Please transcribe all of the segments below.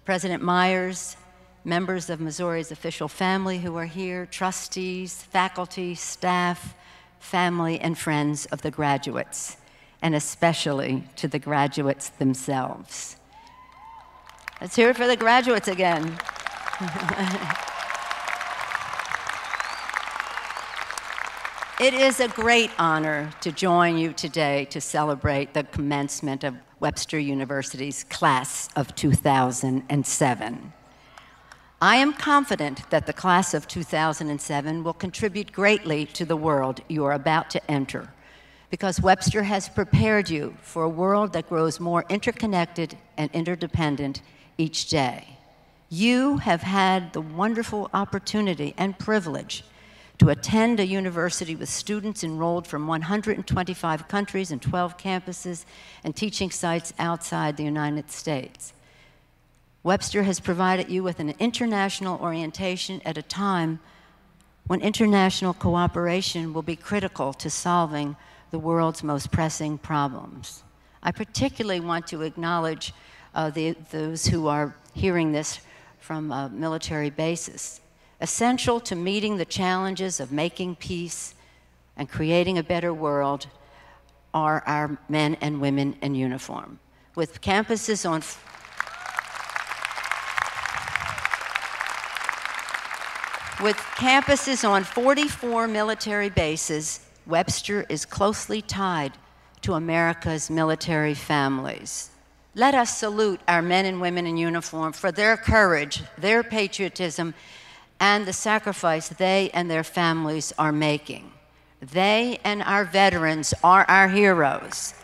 President Myers, members of Missouri's official family who are here, trustees, faculty, staff, family, and friends of the graduates, and especially to the graduates themselves. Let's hear it for the graduates again. It is a great honor to join you today to celebrate the commencement of Webster University's class of 2007. I am confident that the class of 2007 will contribute greatly to the world you are about to enter, because Webster has prepared you for a world that grows more interconnected and interdependent each day. You have had the wonderful opportunity and privilege to attend a university with students enrolled from 125 countries and 12 campuses and teaching sites outside the United States. Webster has provided you with an international orientation at a time when international cooperation will be critical to solving the world's most pressing problems. I particularly want to acknowledge those who are hearing this from military bases. Essential to meeting the challenges of making peace and creating a better world are our men and women in uniform. With campuses on 44 military bases, Webster is closely tied to America's military families. Let us salute our men and women in uniform for their courage, their patriotism, and the sacrifice they and their families are making. They and our veterans are our heroes.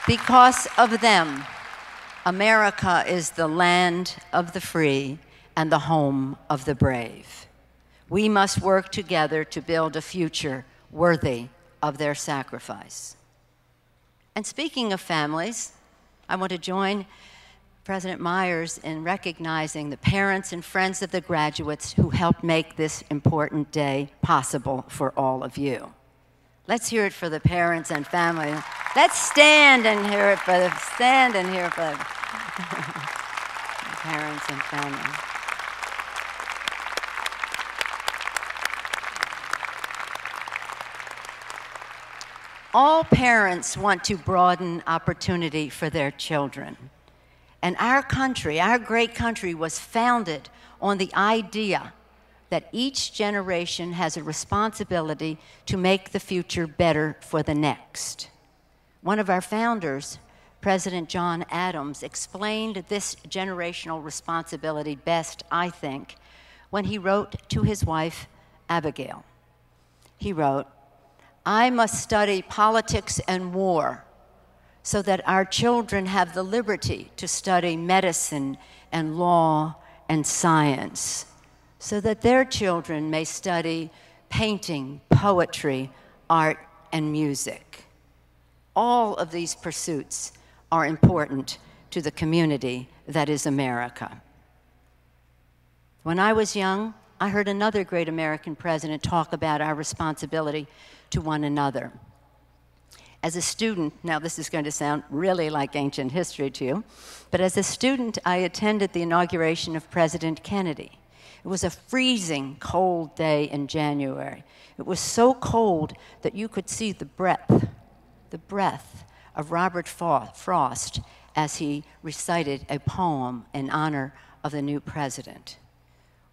Because of them, America is the land of the free and the home of the brave. We must work together to build a future worthy of their sacrifice. And speaking of families, I want to join President Myers in recognizing the parents and friends of the graduates who helped make this important day possible for all of you. Let's hear it for the parents and family. Let's stand and hear it for the parents and family. All parents want to broaden opportunity for their children. And our country, our great country, was founded on the idea that each generation has a responsibility to make the future better for the next. One of our founders, President John Adams, explained this generational responsibility best, I think, when he wrote to his wife, Abigail. He wrote, "I must study politics and war so that our children have the liberty to study medicine and law and science, so that their children may study painting, poetry, art, and music." All of these pursuits are important to the community that is America. When I was young, I heard another great American president talk about our responsibility to one another. As a student, now this is going to sound really like ancient history to you, but as a student, I attended the inauguration of President Kennedy. It was a freezing cold day in January. It was so cold that you could see the breath of Robert Frost as he recited a poem in honor of the new president.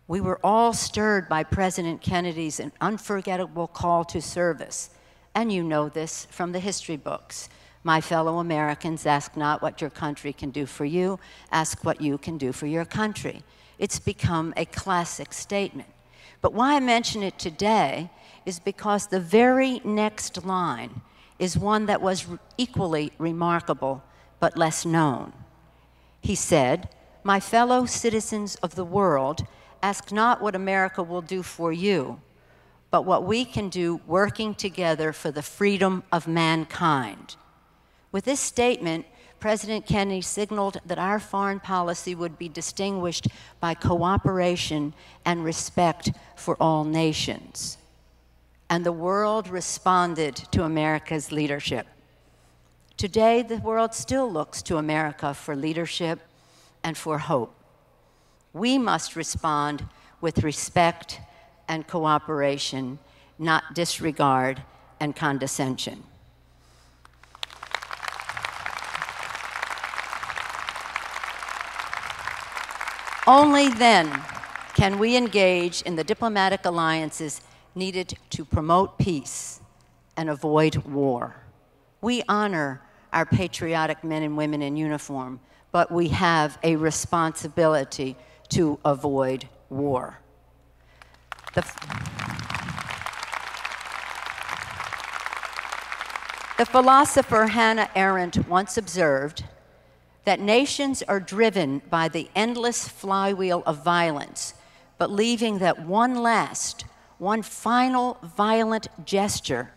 We were all stirred by President Kennedy's unforgettable call to service. And you know this from the history books. My fellow Americans, ask not what your country can do for you, ask what you can do for your country. It's become a classic statement. But why I mention it today is because the very next line is one that was equally remarkable but less known. He said, "My fellow citizens of the world, ask not what America will do for you, but what we can do working together for the freedom of mankind." With this statement, President Kennedy signaled that our foreign policy would be distinguished by cooperation and respect for all nations. and the world responded to America's leadership. Today, the world still looks to America for leadership and for hope. We must respond with respect and cooperation, not disregard and condescension. Only then can we engage in the diplomatic alliances needed to promote peace and avoid war. We honor our patriotic men and women in uniform, but we have a responsibility to avoid war. The philosopher Hannah Arendt once observed that nations are driven by the endless flywheel of violence, believing that one final violent gesture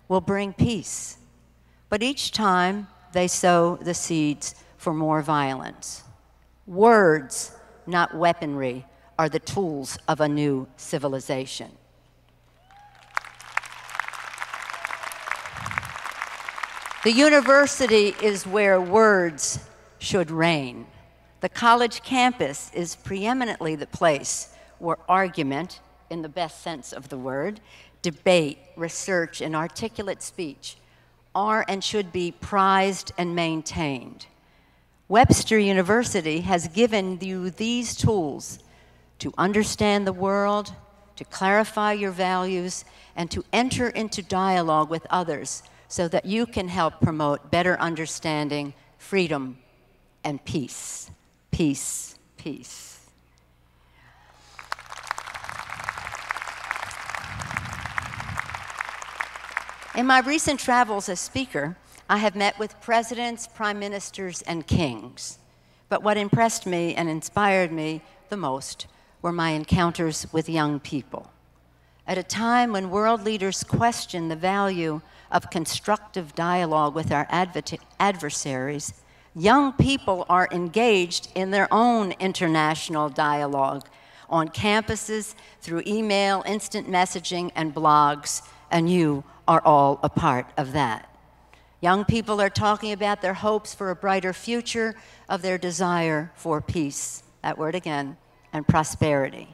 will bring peace. But each time they sow the seeds for more violence. Words, not weaponry, are the tools of a new civilization. The university is where words should reign. The college campus is preeminently the place where argument, in the best sense of the word, debate, research, and articulate speech are and should be prized and maintained. Webster University has given you these tools to understand the world, to clarify your values, and to enter into dialogue with others so that you can help promote better understanding, freedom, and peace. Peace, peace. In my recent travels as speaker, I have met with presidents, prime ministers, and kings. But what impressed me and inspired me the most were my encounters with young people. At a time when world leaders question the value of constructive dialogue with our adversaries, young people are engaged in their own international dialogue on campuses, through email, instant messaging, and blogs, and you are all a part of that. Young people are talking about their hopes for a brighter future, of their desire for peace, that word again, and prosperity.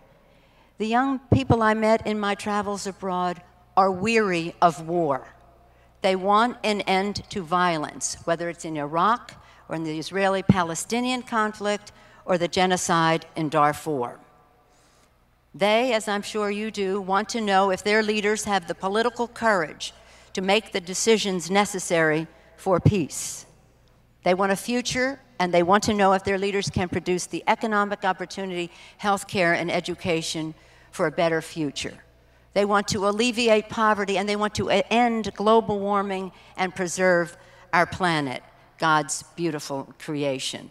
The young people I met in my travels abroad are weary of war. They want an end to violence, whether it's in Iraq or in the Israeli-Palestinian conflict or the genocide in Darfur. They, as I'm sure you do, want to know if their leaders have the political courage to make the decisions necessary for peace. They want a future, and they want to know if their leaders can produce the economic opportunity, healthcare, and education for a better future. They want to alleviate poverty, and they want to end global warming and preserve our planet, God's beautiful creation.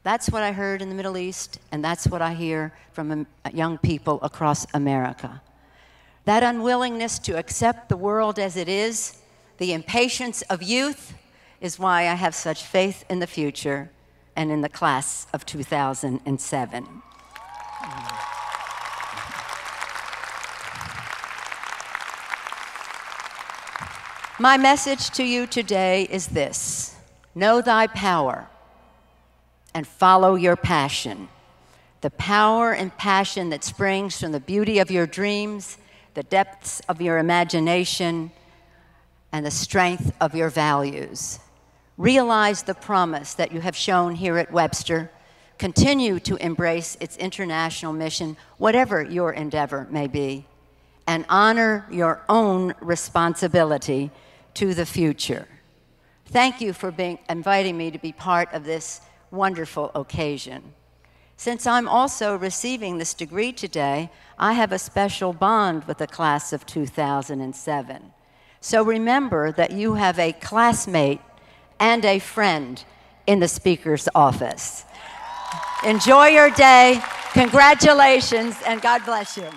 That's what I heard in the Middle East, and that's what I hear from young people across America. That unwillingness to accept the world as it is, the impatience of youth, is why I have such faith in the future and in the class of 2007. My message to you today is this: know thy power and follow your passion. The power and passion that springs from the beauty of your dreams, the depths of your imagination, and the strength of your values. Realize the promise that you have shown here at Webster. Continue to embrace its international mission, whatever your endeavor may be, and honor your own responsibility to the future. Thank you for inviting me to be part of this wonderful occasion. Since I'm also receiving this degree today, I have a special bond with the class of 2007. So remember that you have a classmate and a friend in the speaker's office. Enjoy your day. Congratulations, and God bless you.